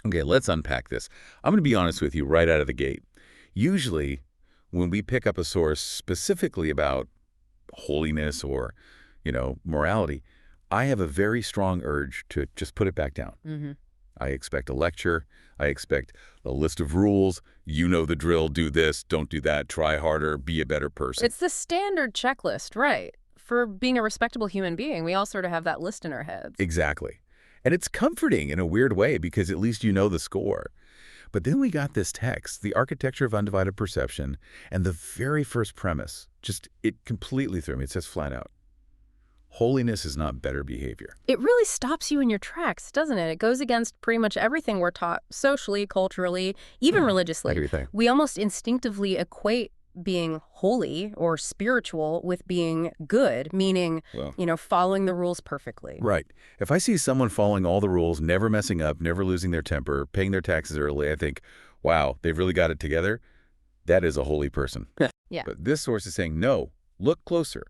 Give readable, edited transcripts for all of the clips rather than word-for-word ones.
Okay, let's unpack this. I'm going to be honest with you right out of the gate. Usually, when we pick up a source specifically about holiness or, morality, I have a very strong urge to just put it back down. Hmm. I expect a lecture. I expect a list of rules. You know the drill. Do this. Don't do that. Try harder. Be a better person. It's the standard checklist, right? For being a respectable human being, we all sort of have that list in our heads. Exactly. And it's comforting in a weird way because at least you know the score. But then we got this text, the architecture of undivided perception, and the very first premise, it completely threw me. It says flat out, holiness is not better behavior. It really stops you in your tracks, doesn't it? It goes against pretty much everything we're taught socially, culturally, even How religiously. do you think? We almost instinctively equate being holy or spiritual with being good, meaning, Well, following the rules perfectly. right. If I see someone following all the rules, never messing up, never losing their temper, paying their taxes early, I think, wow, they've really got it together. That is a holy person. Yeah. But this source is saying, no, look closer.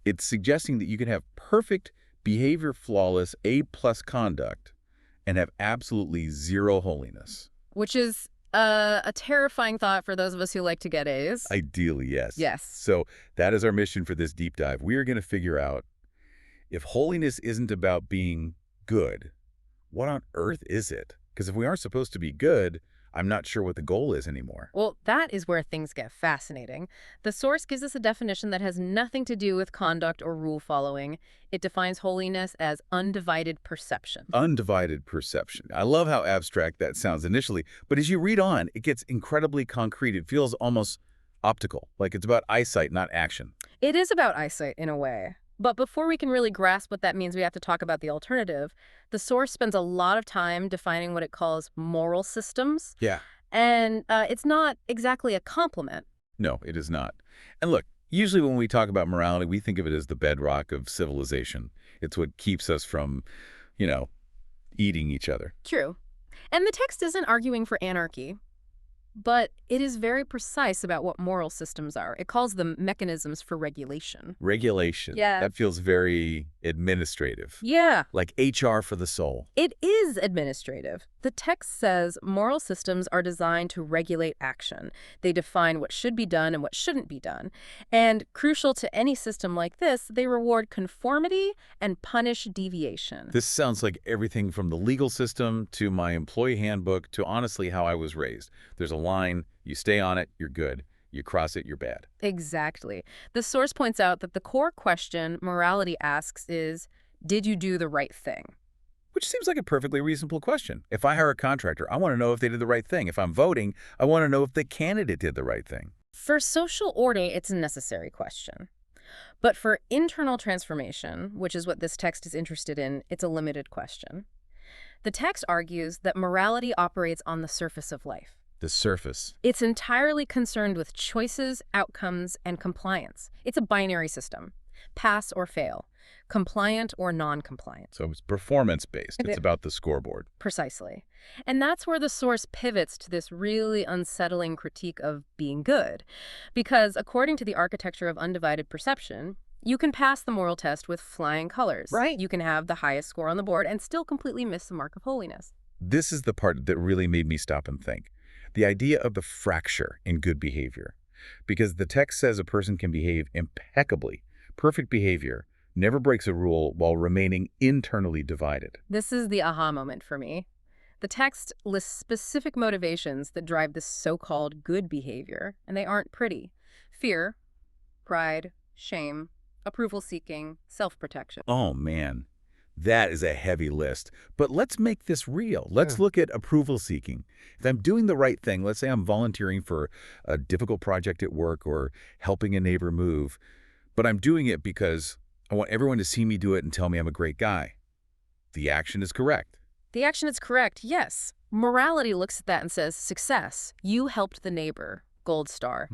It's suggesting that you can have perfect, behavior flawless, A+ conduct and have absolutely zero holiness. Which is a terrifying thought for those of us who like to get A's. Ideally, yes. Yes. So that is our mission for this deep dive. We are going to figure out if holiness isn't about being good, what on earth is it? Because if we aren't supposed to be good, I'm not sure what the goal is anymore. Well, that is where things get fascinating. The source gives us a definition that has nothing to do with conduct or rule following. It defines holiness as undivided perception. Undivided perception. I love how abstract that sounds initially, but as you read on, it gets incredibly concrete. It feels almost optical, like it's about eyesight, not action. It is about eyesight in a way. But before we can really grasp what that means, we have to talk about the alternative. The source spends a lot of time defining what it calls moral systems. Yeah. And it's not exactly a compliment. No, it is not. And look, usually when we talk about morality, we think of it as the bedrock of civilization. It's what keeps us from, eating each other. True. And the text isn't arguing for anarchy, but it is very precise about what moral systems are. It calls them mechanisms for regulation. Regulation. Yeah. That feels very administrative. Yeah. Like HR for the soul. It is administrative. The text says moral systems are designed to regulate action. They define what should be done and what shouldn't be done. And crucial to any system like this, they reward conformity and punish deviation. This sounds like everything from the legal system to my employee handbook to honestly how I was raised. There's a line, you stay on it, you're good. You cross it, you're bad. Exactly. The source points out that the core question morality asks is, did you do the right thing? Which seems like a perfectly reasonable question. If I hire a contractor, I want to know if they did the right thing. If I'm voting, I want to know if the candidate did the right thing. For social order, it's a necessary question. But for internal transformation, which is what this text is interested in, it's a limited question. The text argues that morality operates on the surface of life. The surface. It's entirely concerned with choices, outcomes, and compliance. It's a binary system. Pass or fail. Compliant or non-compliant. So it's performance-based. It's about the scoreboard. Precisely. And that's where the source pivots to this really unsettling critique of being good. Because according to the architecture of undivided perception, you can pass the moral test with flying colors. Right. You can have the highest score on the board and still completely miss the mark of holiness. This is the part that really made me stop and think. The idea of the fracture in good behavior. Because the text says a person can behave impeccably, perfect behavior, never breaks a rule while remaining internally divided. This is the aha moment for me. The text lists specific motivations that drive this so-called good behavior, and they aren't pretty. Fear, pride, shame, approval-seeking, self-protection. Oh, man. That is a heavy list. But let's make this real. Let's look at approval seeking. If I'm doing the right thing, let's say I'm volunteering for a difficult project at work or helping a neighbor move, but I'm doing it because I want everyone to see me do it and tell me I'm a great guy. The action is correct. The action is correct, yes. Morality looks at that and says, success, you helped the neighbor, gold star.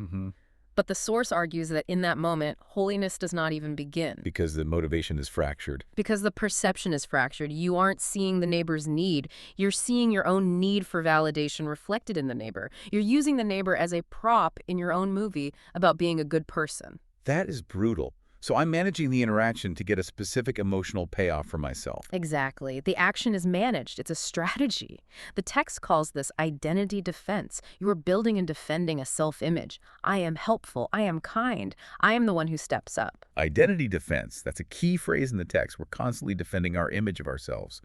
But the source argues that in that moment, holiness does not even begin. Because the motivation is fractured. Because the perception is fractured. You aren't seeing the neighbor's need. You're seeing your own need for validation reflected in the neighbor. You're using the neighbor as a prop in your own movie about being a good person. That is brutal. So I'm managing the interaction to get a specific emotional payoff for myself. Exactly. The action is managed. It's a strategy. The text calls this identity defense. You are building and defending a self-image. I am helpful. I am kind. I am the one who steps up. Identity defense, that's a key phrase in the text. We're constantly defending our image of ourselves.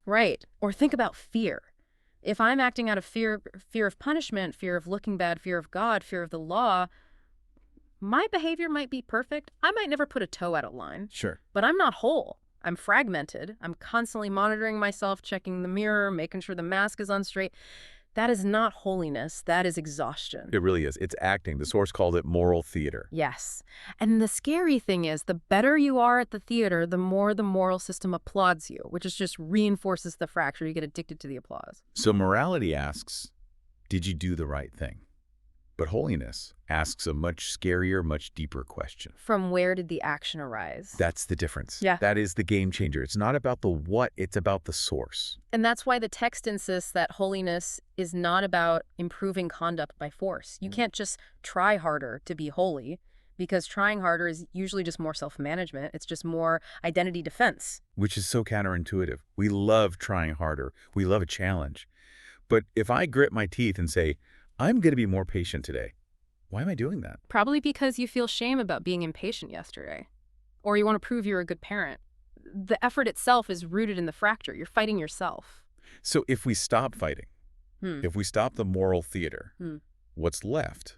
Right. Or think about fear. If I'm acting out of fear of punishment, fear of looking bad, fear of God, fear of the law, my behavior might be perfect. I might never put a toe out of line. Sure. But I'm not whole. I'm fragmented. I'm constantly monitoring myself, checking the mirror, making sure the mask is on straight. That is not holiness. That is exhaustion. It really is. It's acting. The source called it moral theater. Yes. And the scary thing is, the better you are at the theater, the more the moral system applauds you, which is just reinforces the fracture. You get addicted to the applause. So morality asks, did you do the right thing? But holiness asks a much scarier, much deeper question. From where did the action arise? That's the difference. Yeah. That is the game changer. It's not about the what, it's about the source. And that's why the text insists that holiness is not about improving conduct by force. You can't just try harder to be holy, because trying harder is usually just more self-management. It's just more identity defense. Which is so counterintuitive. We love trying harder. We love a challenge. But if I grit my teeth and say, I'm going to be more patient today, why am I doing that? Probably because you feel shame about being impatient yesterday. Or you want to prove you're a good parent. The effort itself is rooted in the fracture. You're fighting yourself. So if we stop fighting, if we stop the moral theater, what's left?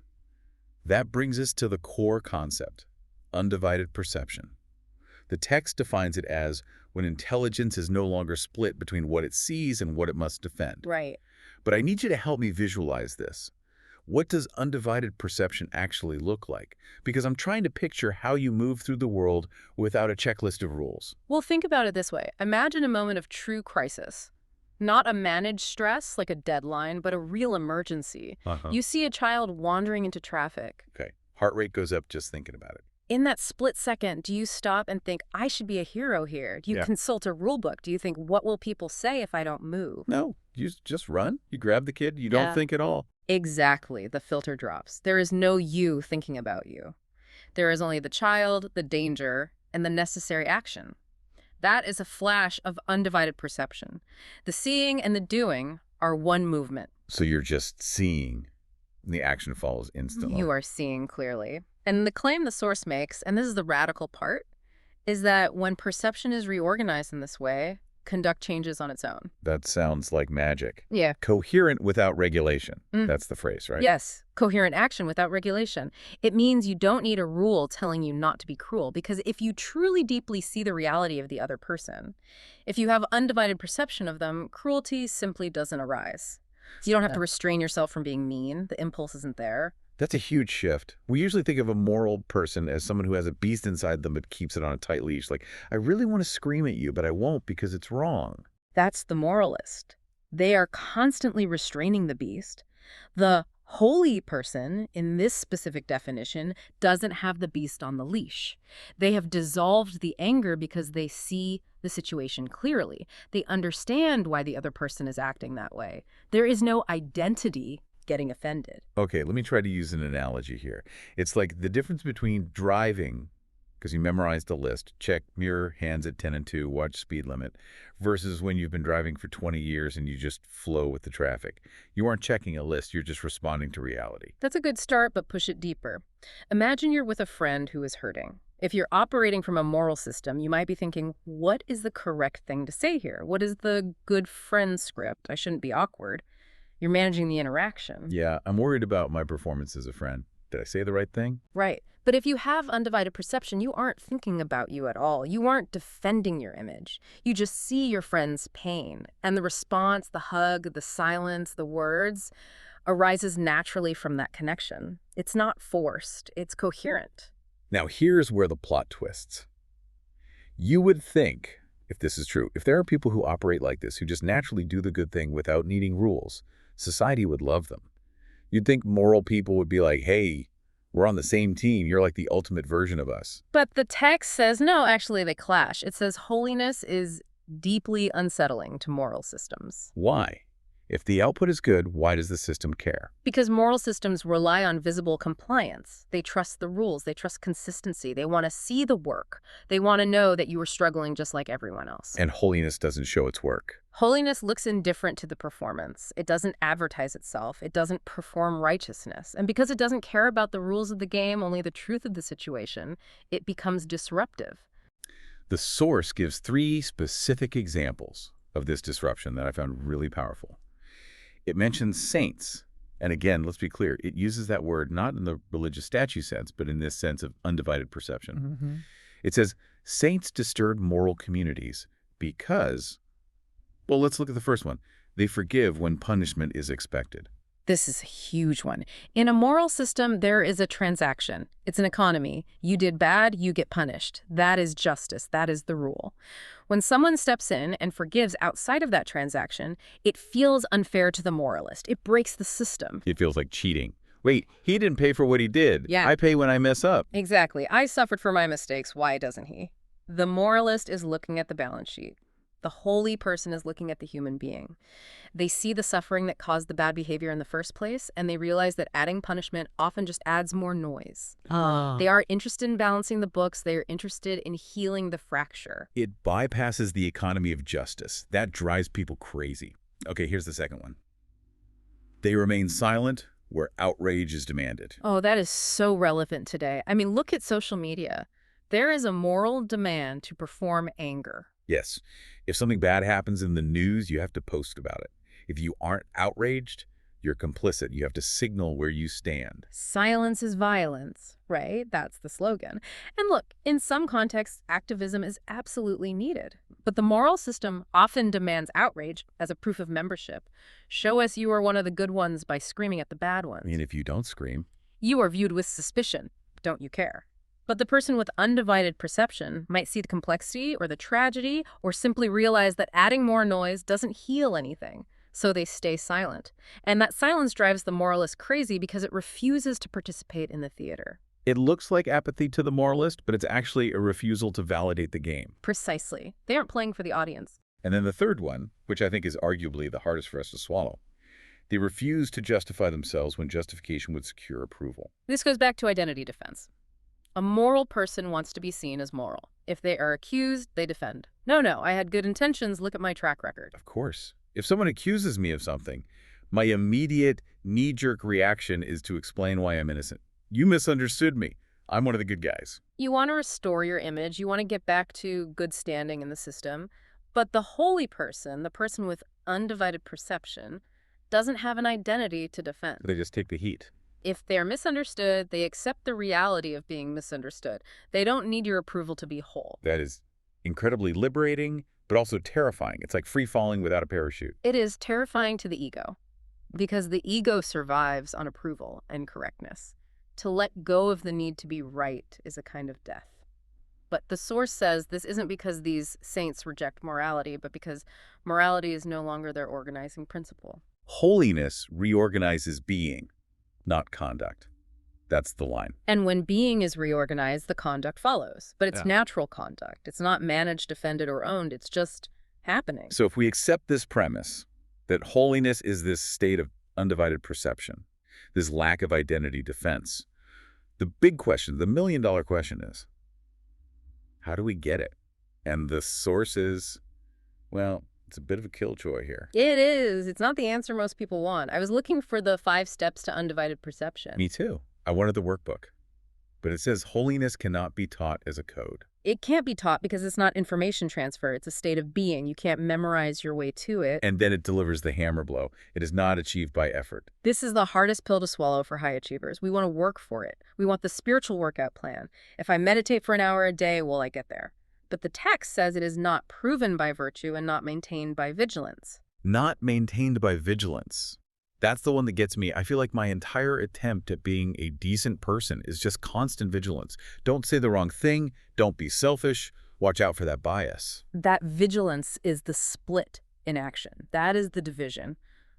That brings us to the core concept, undivided perception. The text defines it as when intelligence is no longer split between what it sees and what it must defend. Right. But I need you to help me visualize this. What does undivided perception actually look like? Because I'm trying to picture how you move through the world without a checklist of rules. Well, think about it this way. Imagine a moment of true crisis. Not a managed stress like a deadline, but a real emergency. You see a child wandering into traffic. Okay. Heart rate goes up just thinking about it. In that split second, do you stop and think, I should be a hero here? Do you consult a rule book? Do you think, what will people say if I don't move? No, you just run. You grab the kid. You don't think at all. Exactly. The filter drops. There is no you thinking about you. There is only the child, the danger, and the necessary action. That is a flash of undivided perception. The seeing and the doing are one movement. So you're just seeing, and the action follows instantly. You are seeing clearly. And the claim the source makes, and this is the radical part, is that when perception is reorganized in this way, conduct changes on its own. That sounds like magic. Yeah. Coherent without regulation. That's the phrase, right? Yes. Coherent action without regulation. It means you don't need a rule telling you not to be cruel, because if you truly deeply see the reality of the other person, if you have undivided perception of them, cruelty simply doesn't arise. So you don't have to restrain yourself from being mean. The impulse isn't there. That's a huge shift. We usually think of a moral person as someone who has a beast inside them but keeps it on a tight leash. Like, I really want to scream at you, but I won't because it's wrong. That's the moralist. They are constantly restraining the beast. The holy person, in this specific definition, doesn't have the beast on the leash. They have dissolved the anger because they see the situation clearly. They understand why the other person is acting that way. There is no identity getting offended. Okay, let me try to use an analogy here. It's like the difference between driving, because you memorized a list, check mirror, hands at 10 and 2, watch speed limit, versus when you've been driving for 20 years and you just flow with the traffic. You aren't checking a list, you're just responding to reality. That's a good start, but push it deeper. Imagine you're with a friend who is hurting. If you're operating from a moral system, you might be thinking, what is the correct thing to say here? What is the good friend script? I shouldn't be awkward. You're managing the interaction. Yeah, I'm worried about my performance as a friend. Did I say the right thing? Right. But if you have undivided perception, you aren't thinking about you at all. You aren't defending your image. You just see your friend's pain. And the response, the hug, the silence, the words arises naturally from that connection. It's not forced. It's coherent. Now, here's where the plot twists. You would think, if this is true, if there are people who operate like this, who just naturally do the good thing without needing rules, society would love them. You'd think moral people would be like, hey, we're on the same team. You're like the ultimate version of us. But the text says, no, actually they clash. It says holiness is deeply unsettling to moral systems. Why? If the output is good, why does the system care? Because moral systems rely on visible compliance. They trust the rules. They trust consistency. They want to see the work. They want to know that you are struggling just like everyone else. And holiness doesn't show its work. Holiness looks indifferent to the performance. It doesn't advertise itself. It doesn't perform righteousness. And because it doesn't care about the rules of the game, only the truth of the situation, it becomes disruptive. The source gives 3 specific examples of this disruption that I found really powerful. It mentions saints. And again, let's be clear, it uses that word not in the religious statue sense, but in this sense of undivided perception. It says, saints disturb moral communities because, well, let's look at the first one. They forgive when punishment is expected. This is a huge one. In a moral system, there is a transaction. It's an economy. You did bad, you get punished. That is justice. That is the rule. When someone steps in and forgives outside of that transaction, it feels unfair to the moralist. It breaks the system. It feels like cheating. Wait, he didn't pay for what he did. Yeah. I pay when I mess up. Exactly. I suffered for my mistakes. Why doesn't he? The moralist is looking at the balance sheet. The holy person is looking at the human being. They see the suffering that caused the bad behavior in the first place, and they realize that adding punishment often just adds more noise. They aren't interested in balancing the books. They are interested in healing the fracture. It bypasses the economy of justice. That drives people crazy. Okay, here's the second one. They remain silent where outrage is demanded. Oh, that is so relevant today. I mean, look at social media. There is a moral demand to perform anger. Yes, if something bad happens in the news, you have to post about it. If you aren't outraged, you're complicit. You have to signal where you stand. Silence is violence, right? That's the slogan. And look, in some contexts, activism is absolutely needed. But the moral system often demands outrage as a proof of membership. Show us you are one of the good ones by screaming at the bad ones. I mean, if you don't scream. You are viewed with suspicion. Don't you care? But the person with undivided perception might see the complexity or the tragedy or simply realize that adding more noise doesn't heal anything. So they stay silent. And that silence drives the moralist crazy because it refuses to participate in the theater. It looks like apathy to the moralist, but it's actually a refusal to validate the game. Precisely. They aren't playing for the audience. And then the third one, which I think is arguably the hardest for us to swallow. They refuse to justify themselves when justification would secure approval. This goes back to identity defense. A moral person wants to be seen as moral. If they are accused, they defend. No, I had good intentions. Look at my track record. Of course. If someone accuses me of something, my immediate knee-jerk reaction is to explain why I'm innocent. You misunderstood me. I'm one of the good guys. You want to restore your image. You want to get back to good standing in the system. But the holy person, the person with undivided perception, doesn't have an identity to defend. They just take the heat. If they're misunderstood, they accept the reality of being misunderstood. They don't need your approval to be whole. That is incredibly liberating, but also terrifying. It's like free falling without a parachute. It is terrifying to the ego, because the ego survives on approval and correctness. To let go of the need to be right is a kind of death. But the source says this isn't because these saints reject morality, but because morality is no longer their organizing principle. Holiness reorganizes being, not conduct. That's the line. And when being is reorganized, the conduct follows. But it's natural conduct. It's not managed, defended, or owned. It's just happening. So if we accept this premise, that holiness is this state of undivided perception, this lack of identity defense, the big question, the million-dollar question is, how do we get it? And the source is, well, it's a bit of a killjoy here. It is. It's not the answer most people want. I was looking for the 5 steps to undivided perception. Me too. I wanted the workbook. But it says holiness cannot be taught as a code. It can't be taught because it's not information transfer. It's a state of being. You can't memorize your way to it. And then it delivers the hammer blow. It is not achieved by effort. This is the hardest pill to swallow for high achievers. We want to work for it. We want the spiritual workout plan. If I meditate for an hour a day, will I get there? But the text says it is not proven by virtue and not maintained by vigilance. Not maintained by vigilance. That's the one that gets me. I feel like my entire attempt at being a decent person is just constant vigilance. Don't say the wrong thing. Don't be selfish. Watch out for that bias. That vigilance is the split in action. That is the division.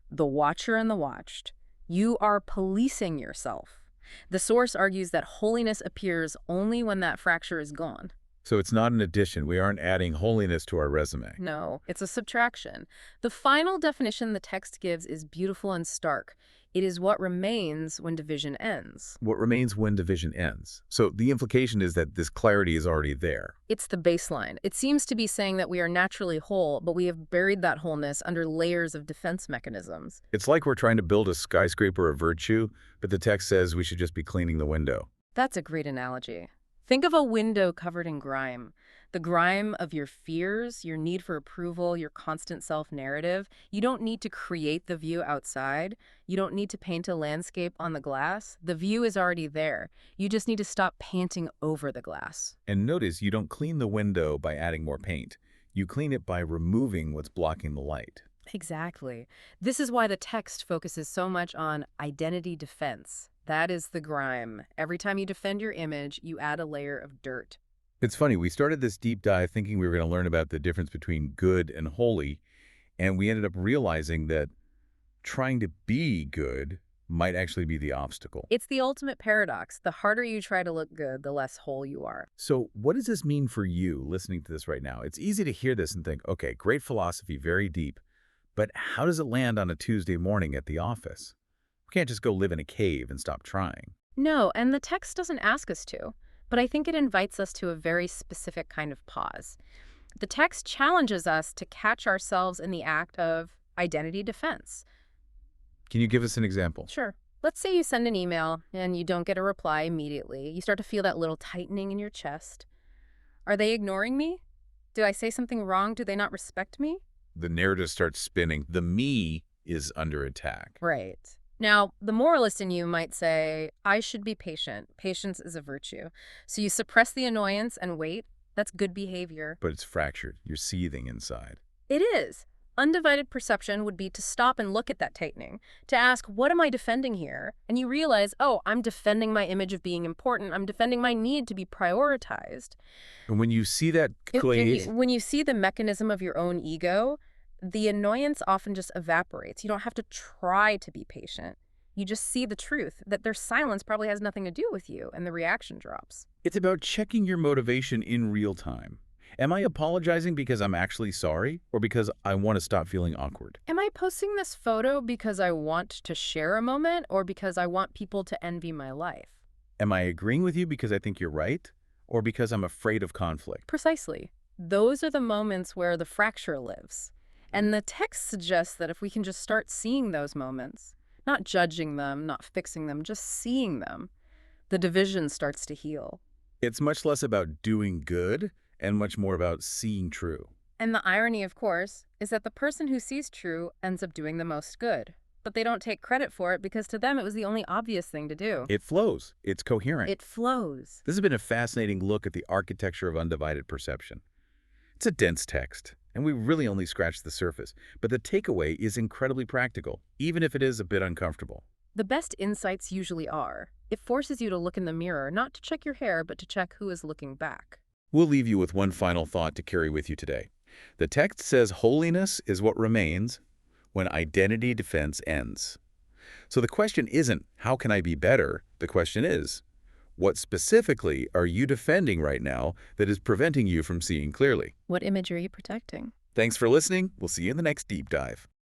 The watcher and the watched. You are policing yourself. The source argues that holiness appears only when that fracture is gone. So it's not an addition. We aren't adding holiness to our resume. No, it's a subtraction. The final definition the text gives is beautiful and stark. It is what remains when division ends. What remains when division ends. So the implication is that this clarity is already there. It's the baseline. It seems to be saying that we are naturally whole, but we have buried that wholeness under layers of defense mechanisms. It's like we're trying to build a skyscraper of virtue, but the text says we should just be cleaning the window. That's a great analogy. Think of a window covered in grime. The grime of your fears, your need for approval, your constant self-narrative. You don't need to create the view outside. You don't need to paint a landscape on the glass. The view is already there. You just need to stop painting over the glass. And notice you don't clean the window by adding more paint. You clean it by removing what's blocking the light. Exactly. This is why the text focuses so much on identity defense. That is the grime. Every time you defend your image, you add a layer of dirt. It's funny, we started this deep dive thinking we were going to learn about the difference between good and holy, and we ended up realizing that trying to be good might actually be the obstacle. It's the ultimate paradox. The harder you try to look good, the less whole you are. So what does this mean for you listening to this right now? It's easy to hear this and think, okay, great philosophy, very deep, but how does it land on a Tuesday morning at the office? We can't just go live in a cave and stop trying. No, and the text doesn't ask us to, but I think it invites us to a very specific kind of pause. The text challenges us to catch ourselves in the act of identity defense. Can you give us an example? Sure. Let's say you send an email and you don't get a reply immediately. You start to feel that little tightening in your chest. Are they ignoring me? Did I say something wrong? Do they not respect me? The narrative starts spinning. The me is under attack. Right. Now, the moralist in you might say, I should be patient. Patience is a virtue. So you suppress the annoyance and wait. That's good behavior. But it's fractured. You're seething inside. It is. Undivided perception would be to stop and look at that tightening, to ask, what am I defending here? And you realize, oh, I'm defending my image of being important. I'm defending my need to be prioritized. And when you see that When you see the mechanism of your own ego, the annoyance often just evaporates. You don't have to try to be patient. You just see the truth, that their silence probably has nothing to do with you, and the reaction drops. It's about checking your motivation in real time. Am I apologizing because I'm actually sorry or because I want to stop feeling awkward? Am I posting this photo because I want to share a moment or because I want people to envy my life? Am I agreeing with you because I think you're right or because I'm afraid of conflict? Precisely. Those are the moments where the fracture lives. And the text suggests that if we can just start seeing those moments, not judging them, not fixing them, just seeing them, the division starts to heal. It's much less about doing good and much more about seeing true. And the irony, of course, is that the person who sees true ends up doing the most good. But they don't take credit for it because to them it was the only obvious thing to do. It flows. It's coherent. It flows. This has been a fascinating look at the architecture of undivided perception. It's a dense text, and we really only scratched the surface. But the takeaway is incredibly practical, even if it is a bit uncomfortable. The best insights usually are. It forces you to look in the mirror, not to check your hair, but to check who is looking back. We'll leave you with one final thought to carry with you today. The text says holiness is what remains when identity defense ends. So the question isn't, how can I be better? The question is, what specifically are you defending right now that is preventing you from seeing clearly? What image are you protecting? Thanks for listening. We'll see you in the next deep dive.